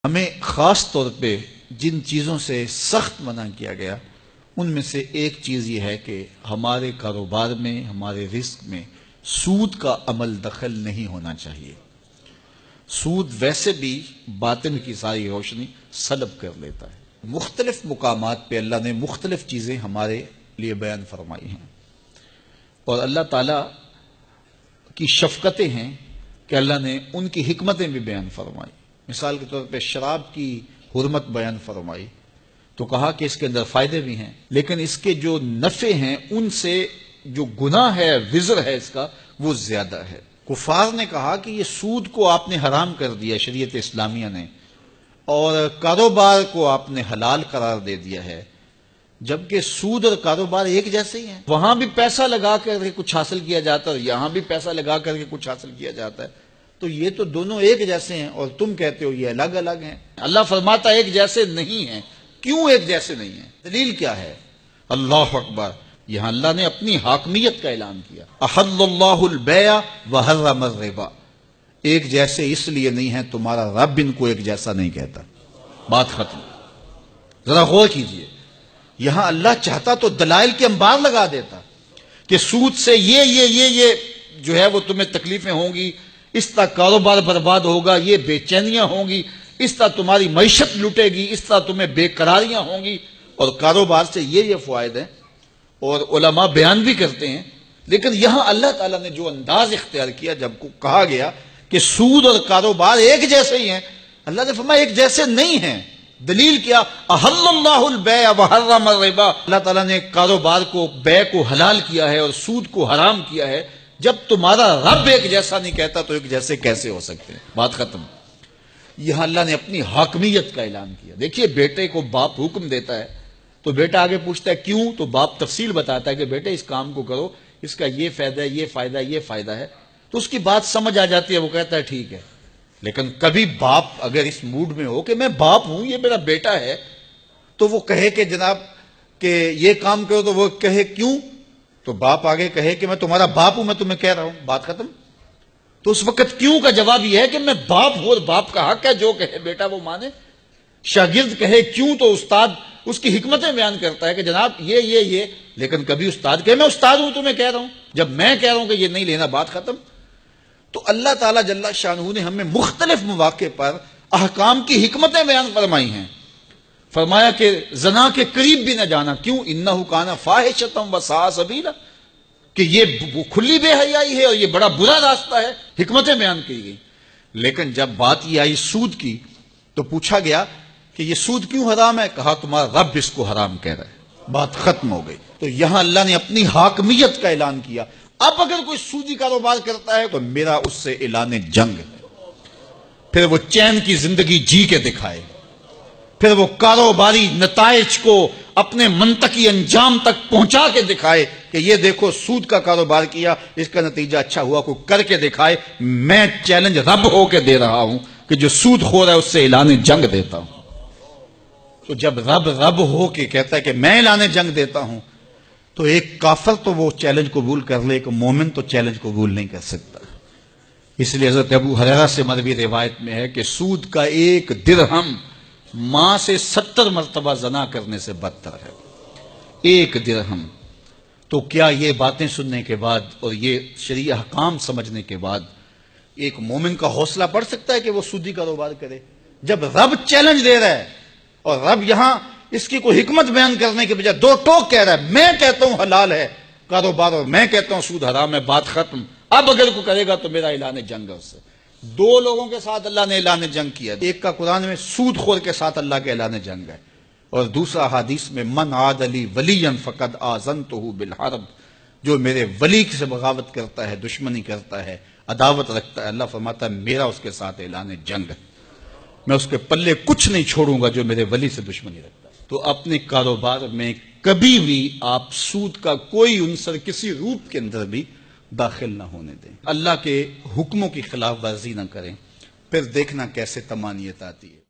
ہمیں خاص طور پہ جن چیزوں سے سخت منع کیا گیا ان میں سے ایک چیز یہ ہے کہ ہمارے کاروبار میں، ہمارے رزق میں سود کا عمل دخل نہیں ہونا چاہیے۔ سود ویسے بھی باطن کی ساری روشنی سلب کر لیتا ہے۔ مختلف مقامات پہ اللہ نے مختلف چیزیں ہمارے لیے بیان فرمائی ہیں، اور اللہ تعالیٰ کی شفقتیں ہیں کہ اللہ نے ان کی حکمتیں بھی بیان فرمائی۔ مثال کے طور پہ شراب کی حرمت بیان فرمائی تو کہا کہ اس کے اندر فائدے بھی ہیں، لیکن اس کے جو نفع ہیں ان سے جو گناہ ہے، وزر ہے اس کا، وہ زیادہ ہے۔ کفار نے کہا کہ یہ سود کو آپ نے حرام کر دیا شریعت اسلامیہ نے، اور کاروبار کو آپ نے حلال قرار دے دیا ہے، جبکہ سود اور کاروبار ایک جیسے ہی ہیں۔ وہاں بھی پیسہ لگا کر کے کچھ حاصل کیا جاتا ہے اور یہاں بھی پیسہ لگا کر کے کچھ حاصل کیا جاتا ہے، تو یہ تو دونوں ایک جیسے ہیں، اور تم کہتے ہو یہ الگ الگ ہیں۔ اللہ فرماتا ہے ایک جیسے نہیں ہیں۔ کیوں ایک جیسے نہیں ہیں؟ دلیل کیا ہے؟ اللہ اکبر! یہاں اللہ نے اپنی حاکمیت کا اعلان کیا۔ احل اللہ البیع وحرم الربا۔ ایک جیسے اس لیے نہیں ہیں، تمہارا رب ان کو ایک جیسا نہیں کہتا۔ بات ختم۔ ذرا غور کیجئے، یہاں اللہ چاہتا تو دلائل کے انبار لگا دیتا کہ سود سے یہ جو ہے وہ تمہیں تکلیفیں ہوں گی، اس طرح کاروبار برباد ہوگا، یہ بے چینیاں ہوں گی، اس طرح تمہاری معیشت لٹے گی، اس طرح تمہیں بے قراریاں ہوں گی، اور کاروبار سے یہ فوائد ہیں، اور علماء بیان بھی کرتے ہیں۔ لیکن یہاں اللہ تعالیٰ نے جو انداز اختیار کیا، جب کو کہا گیا کہ سود اور کاروبار ایک جیسے ہی ہیں، اللہ نے فرمایا ایک جیسے نہیں ہیں۔ دلیل کیا؟ احل اللہ البیع وحرم الربا۔ اللہ تعالیٰ نے کاروبار کو، بیع کو حلال کیا ہے اور سود کو حرام کیا ہے۔ جب تمہارا رب ایک جیسا نہیں کہتا تو ایک جیسے کیسے ہو سکتے ہیں؟ بات ختم۔ یہاں اللہ نے اپنی حاکمیت کا اعلان کیا۔ دیکھیے، بیٹے کو باپ حکم دیتا ہے تو بیٹا آگے پوچھتا ہے کیوں، تو باپ تفصیل بتاتا ہے کہ بیٹے اس کام کو کرو، اس کا یہ فائدہ ہے، یہ فائدہ ہے، یہ فائدہ ہے، تو اس کی بات سمجھ آ جاتی ہے، وہ کہتا ہے ٹھیک ہے۔ لیکن کبھی باپ اگر اس موڈ میں ہو کہ میں باپ ہوں، یہ میرا بیٹا ہے، تو وہ کہے کہ جناب کہ یہ کام کرو، تو وہ کہے کیوں، تو باپ آگے کہے کہ میں تمہارا باپ ہوں، میں تمہیں کہہ رہا ہوں، بات ختم۔ تو اس وقت کیوں کا جواب یہ ہے کہ میں باپ ہوں اور باپ کا حق ہے، جو کہے بیٹا وہ مانے۔ شاگرد کہے کیوں، تو استاد اس کی حکمتیں بیان کرتا ہے کہ جناب یہ، لیکن کبھی استاد کہے میں استاد ہوں، تمہیں کہہ رہا ہوں، جب میں کہہ رہا ہوں کہ یہ نہیں لینا، بات ختم۔ تو اللہ تعالیٰ جل شانہ نے ہمیں مختلف مواقع پر احکام کی حکمتیں بیان فرمائی ہیں۔ فرمایا کہ زنا کے قریب بھی نہ جانا، کیوں؟ انہ کان فاحشۃ وساء سبیلا، کہ یہ کھلی بے حیائی ہے اور یہ بڑا برا راستہ ہے، حکمتیں بیان کی گئی۔ لیکن جب بات یہ آئی سود کی تو پوچھا گیا کہ یہ سود کیوں حرام ہے؟ کہا تمہارا رب اس کو حرام کہہ رہا ہے، بات ختم ہو گئی۔ تو یہاں اللہ نے اپنی حاکمیت کا اعلان کیا۔ اب اگر کوئی سودی کاروبار کرتا ہے تو میرا اس سے اعلان جنگ ہے۔ پھر وہ چین کی زندگی جی کے دکھائے، پھر وہ کاروباری نتائج کو اپنے منطقی انجام تک پہنچا کے دکھائے کہ یہ دیکھو سود کا کاروبار کیا، اس کا نتیجہ اچھا ہوا، کو کر کے دکھائے۔ میں چیلنج رب ہو کے دے رہا ہوں کہ جو سود خور ہے اس سے اعلان جنگ دیتا ہوں۔ تو جب رب ہو کے کہتا ہے کہ میں اعلان جنگ دیتا ہوں، تو ایک کافر تو وہ چیلنج قبول کر لے، ایک مومن تو چیلنج قبول نہیں کر سکتا۔ اس لیے حضرت ابو ہریرہ سے مروی روایت میں ہے کہ سود کا ایک درہم ماں سے 70 مرتبہ زنا کرنے سے بدتر ہے۔ ایک درہم۔ تو کیا یہ باتیں سننے کے بعد اور یہ شرعی احکام سمجھنے کے بعد ایک مومن کا حوصلہ بڑھ سکتا ہے کہ وہ سودی کاروبار کرے؟ جب رب چیلنج دے رہا ہے اور رب یہاں اس کی کوئی حکمت بیان کرنے کے بجائے دو ٹوک کہہ رہا ہے، میں کہتا ہوں حلال ہے کاروبار اور میں کہتا ہوں سود حرام ہے، بات ختم۔ اب اگر کوئی کرے گا تو میرا اعلان جنگ ہے اس سے۔ دو لوگوں کے ساتھ اللہ نے اعلان جنگ کیا، ایک کا قرآن میں سود خور کے ساتھ اللہ کے اعلان جنگ ہے، اور دوسرا حدیث میں من عاد لی ولیا فقد آذنتہ بالحرب، جو میرے ولی سے بغاوت کرتا ہے، دشمنی کرتا ہے، عداوت رکھتا ہے، اللہ فرماتا ہے میرا اس کے ساتھ اعلان جنگ ہے، میں اس کے پلے کچھ نہیں چھوڑوں گا جو میرے ولی سے دشمنی رکھتا ہے۔ تو اپنے کاروبار میں کبھی بھی آپ سود کا کوئی عنصر کسی روپ کے اندر بھی داخل نہ ہونے دیں، اللہ کے حکموں کی خلاف ورزی نہ کریں، پھر دیکھنا کیسے طمانیت آتی ہے۔